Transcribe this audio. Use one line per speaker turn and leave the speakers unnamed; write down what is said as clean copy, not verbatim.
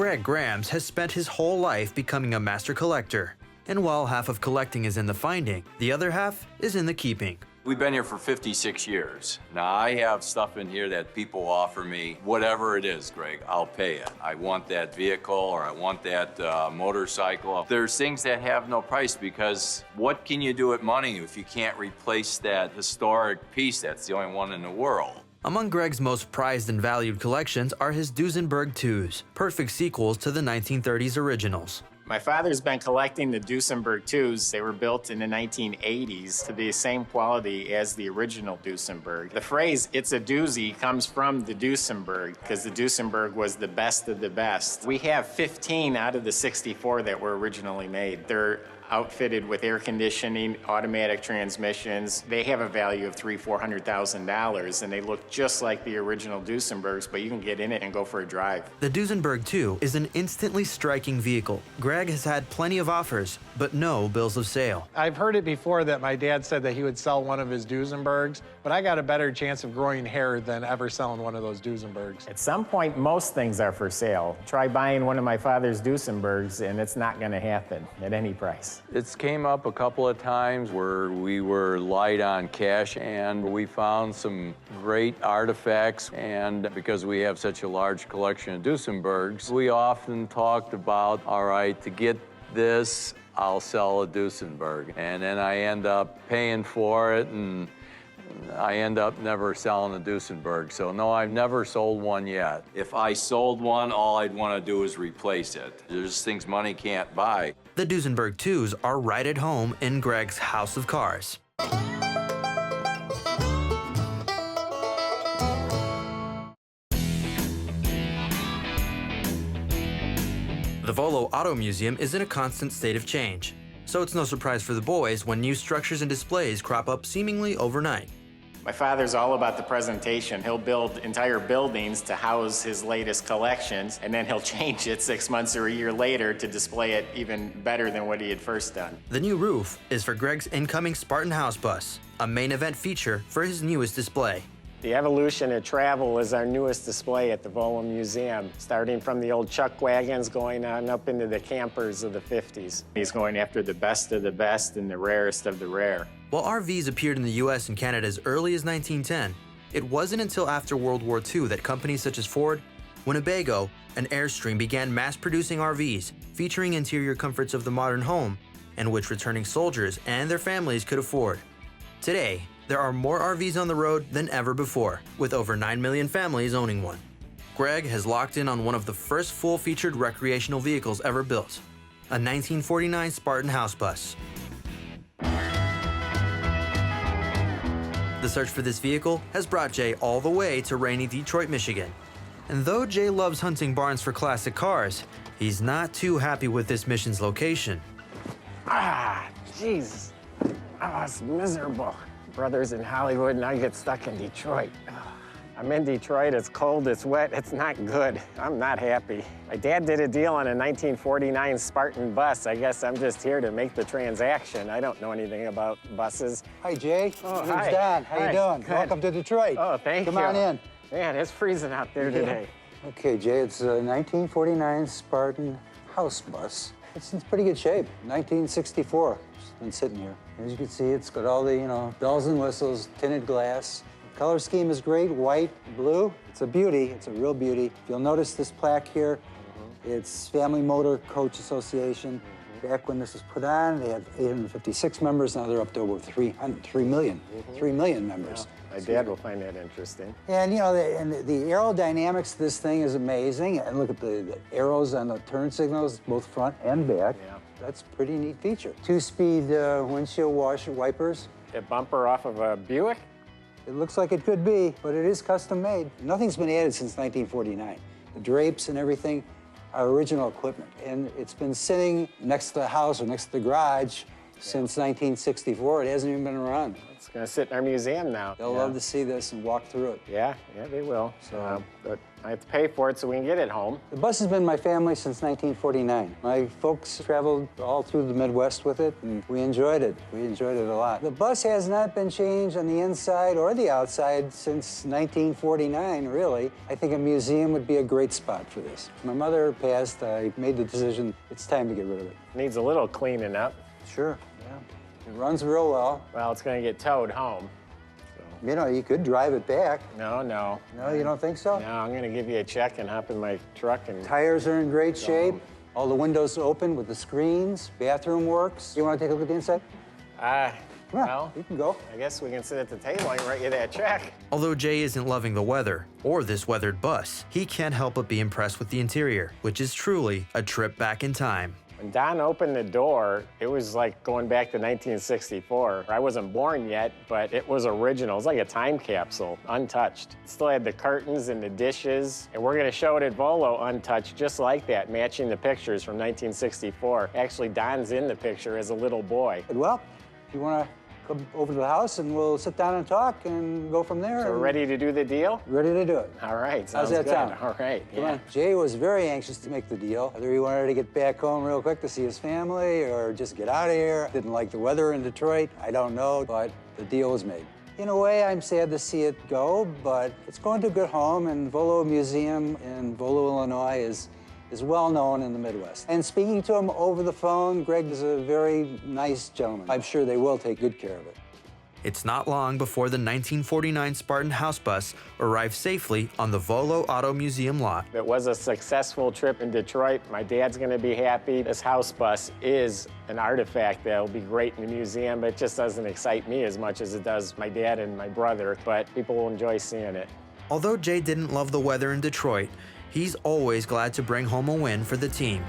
Greg Grams has spent his whole life becoming a master collector. And while half of collecting is in the finding, the other half is in the keeping.
We've been here for 56 years. Now, I have stuff in here that people offer me, whatever it is, Greg, I'll pay it. I want that vehicle or I want that motorcycle. There's things that have no price because what can you do with money if you can't replace that historic piece that's the only one in the world?
Among Greg's most prized and valued collections are his Duesenberg 2s, perfect sequels to the 1930s originals.
My father's been collecting the Duesenberg 2s. They were built in the 1980s to the same quality as the original Duesenberg. The phrase, "it's a doozy," comes from the Duesenberg because the Duesenberg was the best of the best. We have 15 out of the 64 that were originally made. They're outfitted with air conditioning, automatic transmissions. They have a value of $300,000-$400,000, and they look just like the original Duesenbergs, but you can get in it and go for a drive.
The Duesenberg 2 is an instantly striking vehicle. Greg has had plenty of offers, but no bills of sale.
I've heard it before that my dad said that he would sell one of his Duesenbergs, but I got a better chance of growing hair than ever selling one of those Duesenbergs.
At some point, most things are for sale. Try buying one of my father's Duesenbergs, and it's not going to happen at any price.
It's came up a couple of times where we were light on cash and we found some great artifacts, and because we have such a large collection of Duesenbergs, we often talked about, all right, to get this, I'll sell a Duesenberg. And then I end up paying for it and I end up never selling a Duesenberg. So no, I've never sold one yet. If I sold one, all I'd want to do is replace it. There's things money can't buy.
The Duesenberg 2s are right at home in Greg's house of cars. The Volo Auto Museum is in a constant state of change, so it's no surprise for the boys when new structures and displays crop up seemingly overnight.
My father's all about the presentation. He'll build entire buildings to house his latest collections, and then he'll change it 6 months or a year later to display it even better than what he had first done.
The new roof is for Greg's incoming Spartan House Bus, a main event feature for his newest display.
The evolution of travel is our newest display at the Volo Museum, starting from the old chuck wagons going on up into the campers of the 50s. He's going after the best of the best and the rarest of the rare.
While RVs appeared in the US and Canada as early as 1910, it wasn't until after World War II that companies such as Ford, Winnebago, and Airstream began mass-producing RVs featuring interior comforts of the modern home and which returning soldiers and their families could afford. Today, there are more RVs on the road than ever before, with over 9 million families owning one. Greg has locked in on one of the first full-featured recreational vehicles ever built, a 1949 Spartan House Bus. The search for this vehicle has brought Jay all the way to rainy Detroit, Michigan. And though Jay loves hunting barns for classic cars, he's not too happy with this mission's location.
Ah, jeez. Oh, it's miserable. Brother's in Hollywood and I get stuck in Detroit. I'm in Detroit, it's cold, it's wet, it's not good. I'm not happy. My dad did a deal on a 1949 Spartan bus. I guess I'm just here to make the transaction. I don't know anything about buses.
Hi, Jay.
Oh,
My
hi.
name's Don. How you doing?
Good.
Welcome to Detroit.
Oh, thank you.
Come on in.
Man, it's freezing out there today.
Okay, Jay, it's a 1949 Spartan house bus. It's in pretty good shape. 1964. It's been sitting here. As you can see, it's got all the, bells and whistles, tinted glass. Color scheme is great, white, blue. It's a beauty, it's a real beauty. If you'll notice this plaque here, it's Family Motor Coach Association. Back when this was put on, they had 856 members. Now they're up to over 3 million, 3 million members.
My dad will find that interesting.
And, the aerodynamics of this thing is amazing. And look at the arrows on the turn signals, both front and back.
Yeah.
That's a pretty neat feature. 2-speed windshield washer wipers.
A bumper off of a Buick?
It looks like it could be, but it is custom made. Nothing's been added since 1949. The drapes and everything are original equipment. And it's been sitting next to the house or next to the garage since 1964. It hasn't even been around.
It's going to sit in our museum now.
They'll love to see this and walk through it.
Yeah, they will. But I have to pay for it so we can get it home.
The bus has been my family since 1949. My folks traveled all through the Midwest with it, and we enjoyed it. We enjoyed it a lot. The bus has not been changed on the inside or the outside since 1949, really. I think a museum would be a great spot for this. My mother passed. I made the decision it's time to get rid of it.
Needs a little cleaning up.
Sure, yeah. It runs real well.
Well, it's going to get towed home.
You know, you could drive it back.
No.
No, you don't think so?
No, I'm going to give you a check and hop in my truck and...
Tires are in great shape.
home.
All the windows open with the screens. Bathroom works. You want to take a look at the inside? Come on,
well,
you can go.
I guess we can sit at the table and write you that check.
Although Jay isn't loving the weather or this weathered bus, he can't help but be impressed with the interior, which is truly a trip back in time.
When Don opened the door, it was like going back to 1964. I wasn't born yet, but it was original. It was like a time capsule, untouched. It still had the curtains and the dishes, and we're gonna show it at Volo untouched, just like that, matching the pictures from 1964. Actually, Don's in the picture as a little boy.
Well, if you want to come over to the house and we'll sit down and talk and go from there.
So we're ready to do the deal?
Ready to do it.
All right,
How's
sounds
that
good.
sound?
All right,
Come on. Jay was very anxious to make the deal. Whether he wanted to get back home real quick to see his family or just get out of here. Didn't like the weather in Detroit. I don't know, but the deal was made. In a way, I'm sad to see it go, but it's going to a good home, and Volo Museum in Volo, Illinois is well known in the Midwest. And speaking to him over the phone, Greg is a very nice gentleman. I'm sure they will take good care of it.
It's not long before the 1949 Spartan house bus arrived safely on the Volo Auto Museum lot.
It was a successful trip in Detroit. My dad's gonna be happy. This house bus is an artifact that'll be great in the museum, but it just doesn't excite me as much as it does my dad and my brother, but people will enjoy seeing it.
Although Jay didn't love the weather in Detroit, he's always glad to bring home a win for the team.